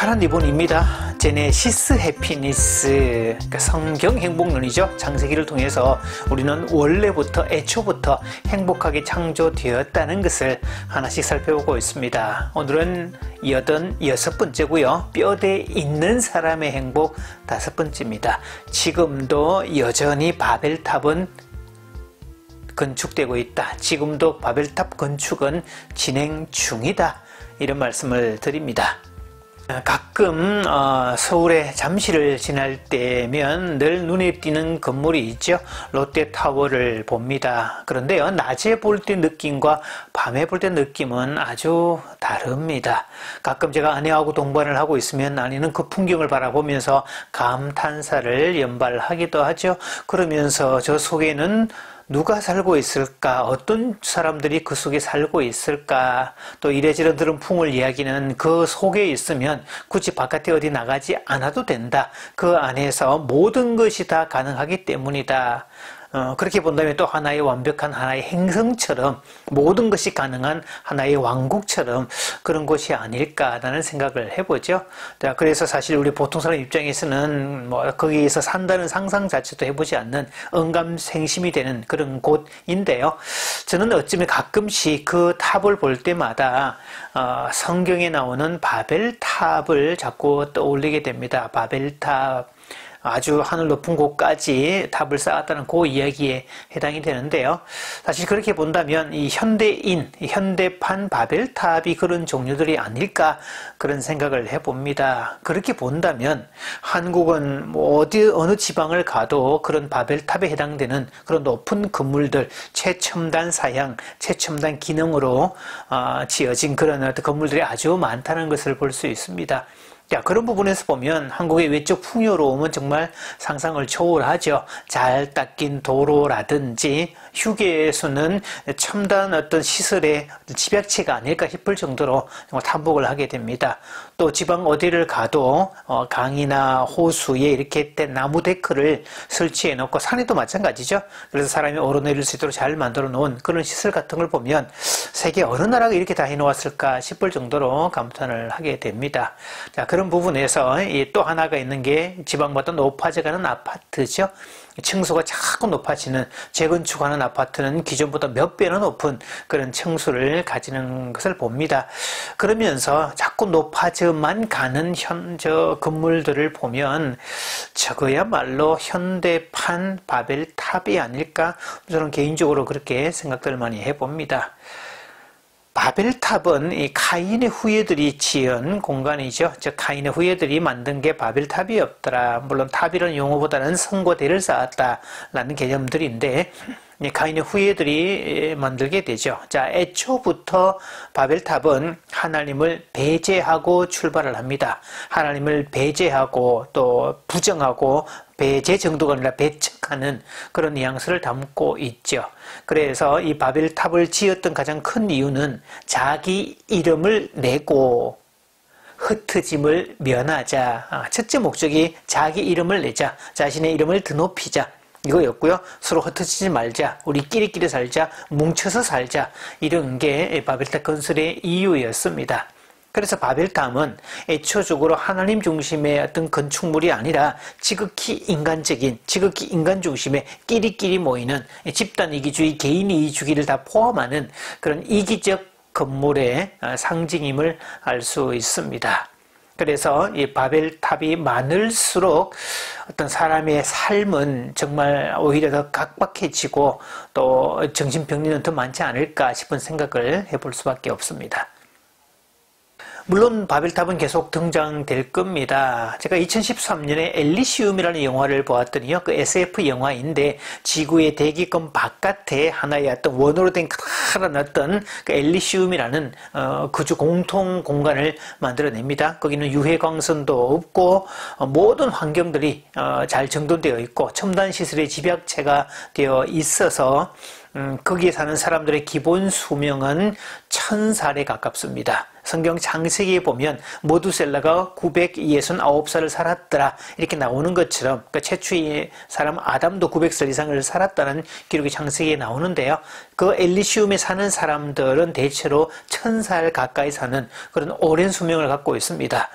파란 리본입니다. 제네시스 해피니스, 그러니까 성경 행복론이죠. 창세기를 통해서 우리는 원래부터 애초부터 행복하게 창조되었다는 것을 하나씩 살펴보고 있습니다. 오늘은 86번째고요. 뼈대 있는 사람의 행복 5번째입니다. 지금도 여전히 바벨탑은 건축되고 있다. 지금도 바벨탑 건축은 진행 중이다. 이런 말씀을 드립니다. 가끔 서울에 잠실을 지날 때면 늘 눈에 띄는 건물이 있죠. 롯데타워를 봅니다. 그런데요, 낮에 볼 때 느낌과 밤에 볼 때 느낌은 아주 다릅니다. 가끔 제가 아내하고 동반을 하고 있으면 아내는 그 풍경을 바라보면서 감탄사를 연발하기도 하죠. 그러면서 저 속에는 누가 살고 있을까? 어떤 사람들이 그 속에 살고 있을까? 또 이래저래 들은 풍을 이야기는 그 속에 있으면 굳이 바깥에 어디 나가지 않아도 된다. 그 안에서 모든 것이 다 가능하기 때문이다. 그렇게 본다면 또 하나의 완벽한 하나의 행성처럼 모든 것이 가능한 하나의 왕국처럼 그런 곳이 아닐까라는 생각을 해보죠. 자, 그래서 사실 우리 보통 사람 입장에서는 거기에서 산다는 상상 자체도 해보지 않는 언감생심이 되는 그런 곳인데요. 저는 어쩌면 가끔씩 그 탑을 볼 때마다 성경에 나오는 바벨탑을 자꾸 떠올리게 됩니다. 바벨탑. 아주 하늘 높은 곳까지 탑을 쌓았다는 그 이야기에 해당이 되는데요. 사실 그렇게 본다면 이 현대판 바벨탑이 그런 종류들이 아닐까 그런 생각을 해봅니다. 그렇게 본다면 한국은 어느 지방을 가도 그런 바벨탑에 해당되는 그런 높은 건물들, 최첨단 사양, 최첨단 기능으로 지어진 그런 어떤 건물들이 아주 많다는 것을 볼 수 있습니다. 자, 그런 부분에서 보면 한국의 외적 풍요로움은 정말 상상을 초월하죠. 잘 닦인 도로라든지 휴게소는 첨단 어떤 시설의 집약체가 아닐까 싶을 정도로 정말 탐복을 하게 됩니다. 또 지방 어디를 가도 강이나 호수에 이렇게 나무 데크를 설치해 놓고 산에도 마찬가지죠. 그래서 사람이 오르내릴 수 있도록 잘 만들어 놓은 그런 시설 같은 걸 보면 세계 어느 나라가 이렇게 다 해놓았을까 싶을 정도로 감탄을 하게 됩니다. 자, 그런 부분에서 또 하나가 있는 게 지방마다 높아져가는 아파트죠. 층수가 자꾸 높아지는, 재건축하는 아파트는 기존보다 몇 배나 높은 그런 층수를 가지는 것을 봅니다. 그러면서 자꾸 높아져만 가는 저 건물들을 보면 저거야말로 현대판 바벨탑이 아닐까, 저는 개인적으로 그렇게 생각들을 많이 해봅니다. 바벨탑은 이 카인의 후예들이 지은 공간이죠. 즉 카인의 후예들이 만든 게 바벨탑이 없더라. 물론 탑이라는 용어보다는 성과 대를 쌓았다라는 개념들인데 카인의 후예들이 만들게 되죠. 자, 애초부터 바벨탑은 하나님을 배제하고 출발을 합니다. 하나님을 배제하고 또 부정하고 배제 정도가 아니라 배척하는 그런 뉘앙스를 담고 있죠. 그래서 이 바벨탑을 지었던 가장 큰 이유는 자기 이름을 내고 흩어짐을 면하자. 첫째 목적이 자기 이름을 내자. 자신의 이름을 드높이자. 이거였고요. 서로 흩어지지 말자. 우리끼리끼리 살자. 뭉쳐서 살자. 이런 게 바벨탑 건설의 이유였습니다. 그래서 바벨탑은 애초적으로 하나님 중심의 어떤 건축물이 아니라 지극히 인간적인, 지극히 인간 중심의 끼리끼리 모이는 집단 이기주의, 개인 이기주의를 다 포함하는 그런 이기적 건물의 상징임을 알 수 있습니다. 그래서 이 바벨탑이 많을수록 어떤 사람의 삶은 정말 오히려 더 각박해지고 또 정신병리는 더 많지 않을까 싶은 생각을 해볼 수밖에 없습니다. 물론 바벨탑은 계속 등장될 겁니다. 제가 2013년에 엘리시움이라는 영화를 보았더니요, 그 SF 영화인데 지구의 대기권 바깥에 하나의 어떤 원으로 된 커다란 어떤 그 엘리시움이라는 거주 공통 공간을 만들어냅니다. 거기는 유해광선도 없고 모든 환경들이 잘 정돈되어 있고 첨단 시설의 집약체가 되어 있어서 거기에 사는 사람들의 기본 수명은 1000살에 가깝습니다. 성경 창세기에 보면 모두셀라가 969살을 살았더라 이렇게 나오는 것처럼 그러니까 최초의 사람 아담도 900살 이상을 살았다는 기록이 창세기에 나오는데요. 그 엘리시움에 사는 사람들은 대체로 1000살 가까이 사는 그런 오랜 수명을 갖고 있습니다.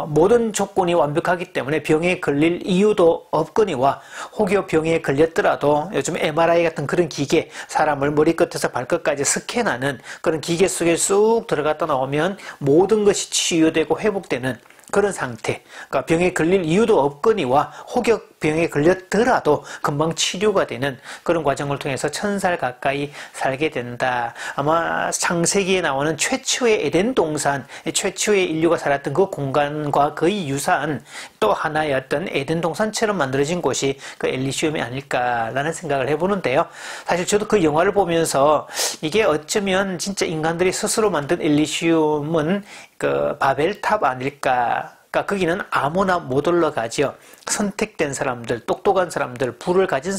모든 조건이 완벽하기 때문에 병에 걸릴 이유도 없거니와 혹여 병에 걸렸더라도 요즘 MRI 같은 그런 기계, 사람을 머리끝에서 발끝까지 스캔하는 그런 기계 속에 쑥 들어갔다 나오면 모든 것이 치유되고 회복되는 그런 상태. 그러니까 병에 걸릴 이유도 없거니와 혹여 병에 걸렸더라도 금방 치료가 되는 그런 과정을 통해서 1000살 가까이 살게 된다. 아마 창세기에 나오는 최초의 에덴 동산, 최초의 인류가 살았던 그 공간과 거의 유사한 또 하나의 어떤 에덴 동산처럼 만들어진 곳이 그 엘리시움이 아닐까라는 생각을 해보는데요. 사실 저도 그 영화를 보면서 이게 어쩌면 진짜 인간들이 스스로 만든 엘리시움은 그 바벨탑 아닐까. 그러니까 거기는 아무나 못 올라가죠. 선택된 사람들, 똑똑한 사람들, 부를 가진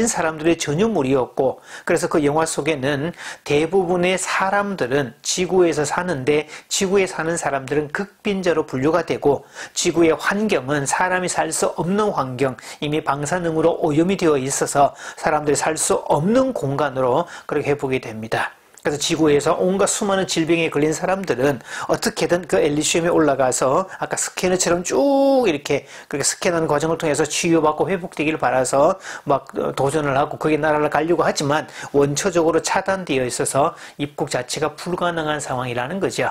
사람들의 전유물이었고, 그래서 그 영화 속에는 대부분의 사람들은 지구에서 사는데 지구에 사는 사람들은 극빈자로 분류가 되고 지구의 환경은 사람이 살 수 없는 환경, 이미 방사능으로 오염이 되어 있어서 사람들이 살 수 없는 공간으로 그렇게 해보게 됩니다. 그래서 지구에서 온갖 수많은 질병에 걸린 사람들은 어떻게든 그 엘리시움에 올라가서 아까 스캐너처럼 쭉 이렇게 그렇게 스캔하는 과정을 통해서 치유받고 회복되기를 바라서 막 도전을 하고 거기 나라를 가려고 하지만 원초적으로 차단되어 있어서 입국 자체가 불가능한 상황이라는 거죠.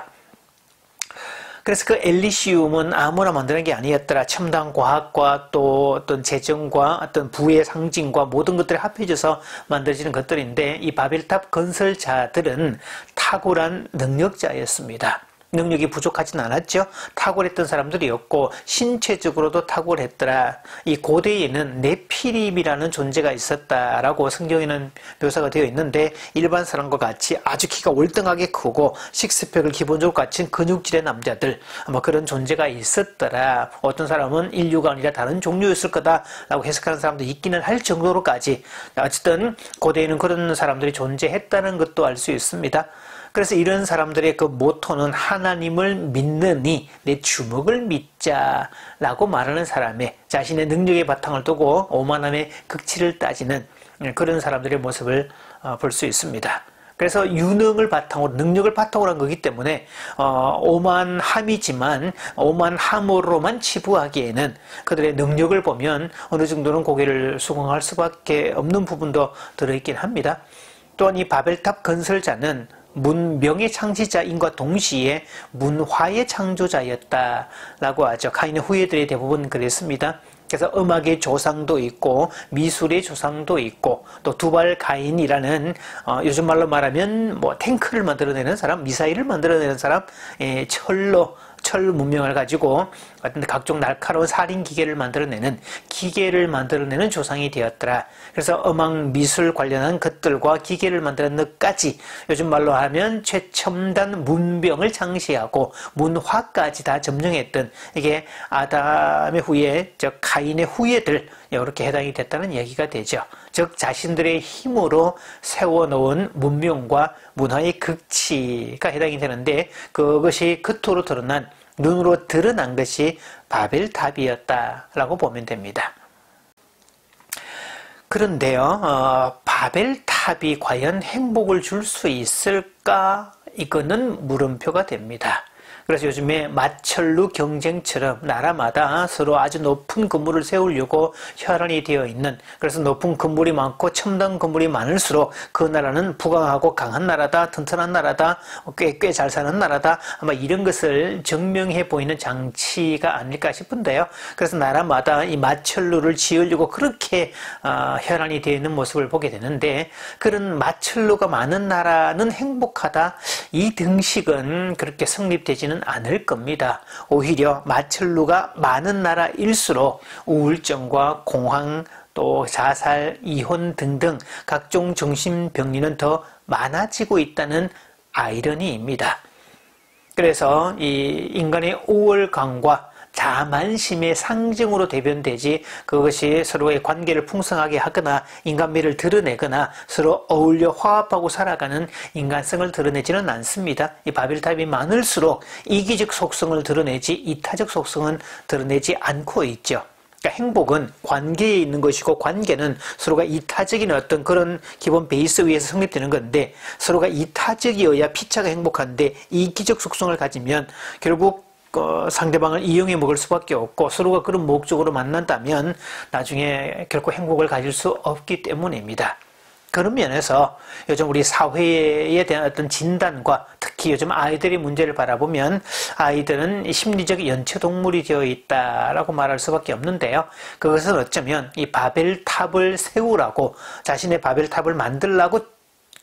그래서 그 엘리시움은 아무나 만드는 게 아니었더라. 첨단 과학과 또 어떤 재정과 어떤 부의 상징과 모든 것들이 합해져서 만들어지는 것들인데 이 바벨탑 건설자들은 탁월한 능력자였습니다. 능력이 부족하진 않았죠. 탁월했던 사람들이었고 신체적으로도 탁월했더라. 이 고대에는 네피림이라는 존재가 있었다라고 성경에는 묘사가 되어 있는데 일반 사람과 같이 아주 키가 월등하게 크고 식스팩을 기본적으로 갖춘 근육질의 남자들 아마 그런 존재가 있었더라. 어떤 사람은 인류가 아니라 다른 종류였을 거다라고 해석하는 사람도 있기는 할 정도로까지 어쨌든 고대에는 그런 사람들이 존재했다는 것도 알 수 있습니다. 그래서 이런 사람들의 그 모토는 하나님을 믿느니 내 주먹을 믿자라고 말하는 사람의 자신의 능력의 바탕을 두고 오만함의 극치를 따지는 그런 사람들의 모습을 볼 수 있습니다. 그래서 유능을 바탕으로 능력을 바탕으로 한 거기 때문에 오만함이지만 오만함으로만 치부하기에는 그들의 능력을 보면 어느 정도는 고개를 수긍할 수밖에 없는 부분도 들어있긴 합니다. 또한 이 바벨탑 건설자는 문명의 창시자인과 동시에 문화의 창조자였다라고 하죠. 카인의 후예들이 대부분 그랬습니다. 그래서 음악의 조상도 있고 미술의 조상도 있고 또 두발 가인이라는 요즘 말로 말하면 뭐 탱크를 만들어내는 사람, 미사일을 만들어내는 사람, 철 문명을 가지고 어떤 각종 날카로운 살인 기계를 만들어내는 조상이 되었더라. 그래서 음악 미술 관련한 것들과 기계를 만드는 것까지 요즘 말로 하면 최첨단 문명을 창시하고 문화까지 다 점령했던 이게 아담의 후예, 즉 가인의 후예들 이렇게 해당이 됐다는 얘기가 되죠. 즉 자신들의 힘으로 세워놓은 문명과 문화의 극치가 해당이 되는데 그것이 겉으로 드러난 눈으로 드러난 것이 바벨탑이었다라고 보면 됩니다. 그런데요, 바벨탑이 과연 행복을 줄 수 있을까? 이거는 물음표가 됩니다. 그래서 요즘에 마천루 경쟁처럼 나라마다 서로 아주 높은 건물을 세우려고 혈안이 되어 있는, 그래서 높은 건물이 많고 첨단 건물이 많을수록 그 나라는 부강하고 강한 나라다, 튼튼한 나라다, 꽤 잘 사는 나라다, 아마 이런 것을 증명해 보이는 장치가 아닐까 싶은데요. 그래서 나라마다 이 마천루를 지으려고 그렇게 혈안이 되어 있는 모습을 보게 되는데, 그런 마천루가 많은 나라는 행복하다, 이 등식은 그렇게 성립되지는 않을 겁니다. 오히려 마천루가 많은 나라일수록 우울증과 공황, 또 자살, 이혼 등등 각종 정신병리는 더 많아지고 있다는 아이러니입니다. 그래서 이 인간의 우월감과 자만심의 상징으로 대변되지 그것이 서로의 관계를 풍성하게 하거나 인간미를 드러내거나 서로 어울려 화합하고 살아가는 인간성을 드러내지는 않습니다. 이 바벨탑이 많을수록 이기적 속성을 드러내지 이타적 속성은 드러내지 않고 있죠. 그러니까 행복은 관계에 있는 것이고 관계는 서로가 이타적인 어떤 그런 기본 베이스 위에서 성립되는 건데 서로가 이타적이어야 피차가 행복한데 이기적 속성을 가지면 결국 상대방을 이용해 먹을 수밖에 없고 서로가 그런 목적으로 만난다면 나중에 결코 행복을 가질 수 없기 때문입니다. 그런 면에서 요즘 우리 사회에 대한 어떤 진단과 특히 요즘 아이들의 문제를 바라보면 아이들은 심리적 연체동물이 되어 있다라고 말할 수밖에 없는데요. 그것은 어쩌면 이 바벨탑을 세우라고 자신의 바벨탑을 만들라고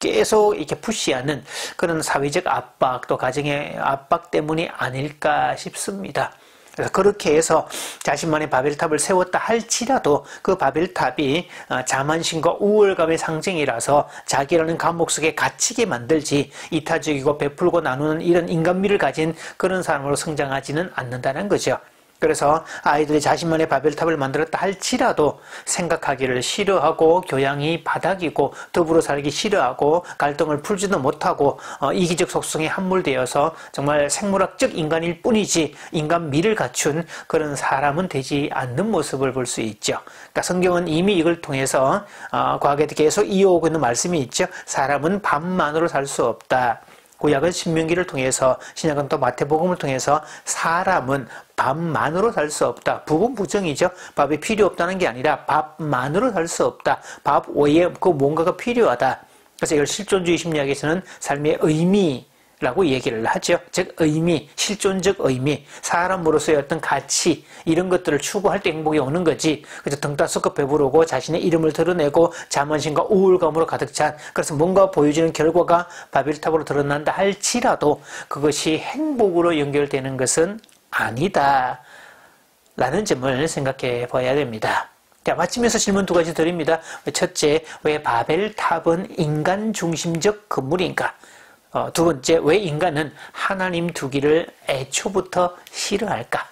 계속 이렇게 푸시하는 그런 사회적 압박 또 가정의 압박 때문이 아닐까 싶습니다. 그래서 그렇게 해서 자신만의 바벨탑을 세웠다 할지라도 그 바벨탑이 자만심과 우월감의 상징이라서 자기라는 감옥 속에 갇히게 만들지 이타적이고 베풀고 나누는 이런 인간미를 가진 그런 사람으로 성장하지는 않는다는 거죠. 그래서 아이들이 자신만의 바벨탑을 만들었다 할지라도 생각하기를 싫어하고 교양이 바닥이고 더불어 살기 싫어하고 갈등을 풀지도 못하고 이기적 속성에 함몰되어서 정말 생물학적 인간일 뿐이지 인간미를 갖춘 그런 사람은 되지 않는 모습을 볼 수 있죠. 그러니까 성경은 이미 이걸 통해서 과거에 계속 이어오고 있는 말씀이 있죠. 사람은 밥만으로 살 수 없다. 구약은 신명기를 통해서 신약은 또 마태복음을 통해서 사람은 밥만으로 살 수 없다. 부분부정이죠. 밥이 필요 없다는 게 아니라 밥만으로 살 수 없다. 밥 외에 그 뭔가가 필요하다. 그래서 이걸 실존주의 심리학에서는 삶의 의미라고 얘기를 하죠. 즉 의미, 실존적 의미, 사람으로서의 어떤 가치 이런 것들을 추구할 때 행복이 오는 거지. 그래서 등 따스고 배부르고 자신의 이름을 드러내고 자만심과 우울감으로 가득 찬 그래서 뭔가 보여지는 결과가 바벨탑으로 드러난다 할지라도 그것이 행복으로 연결되는 것은 아니다 라는 점을 생각해 봐야 됩니다. 자, 마치면서 질문 두 가지 드립니다. 첫째, 왜 바벨탑은 인간 중심적 건물인가? 두 번째, 왜 인간은 하나님 두기를 애초부터 싫어할까?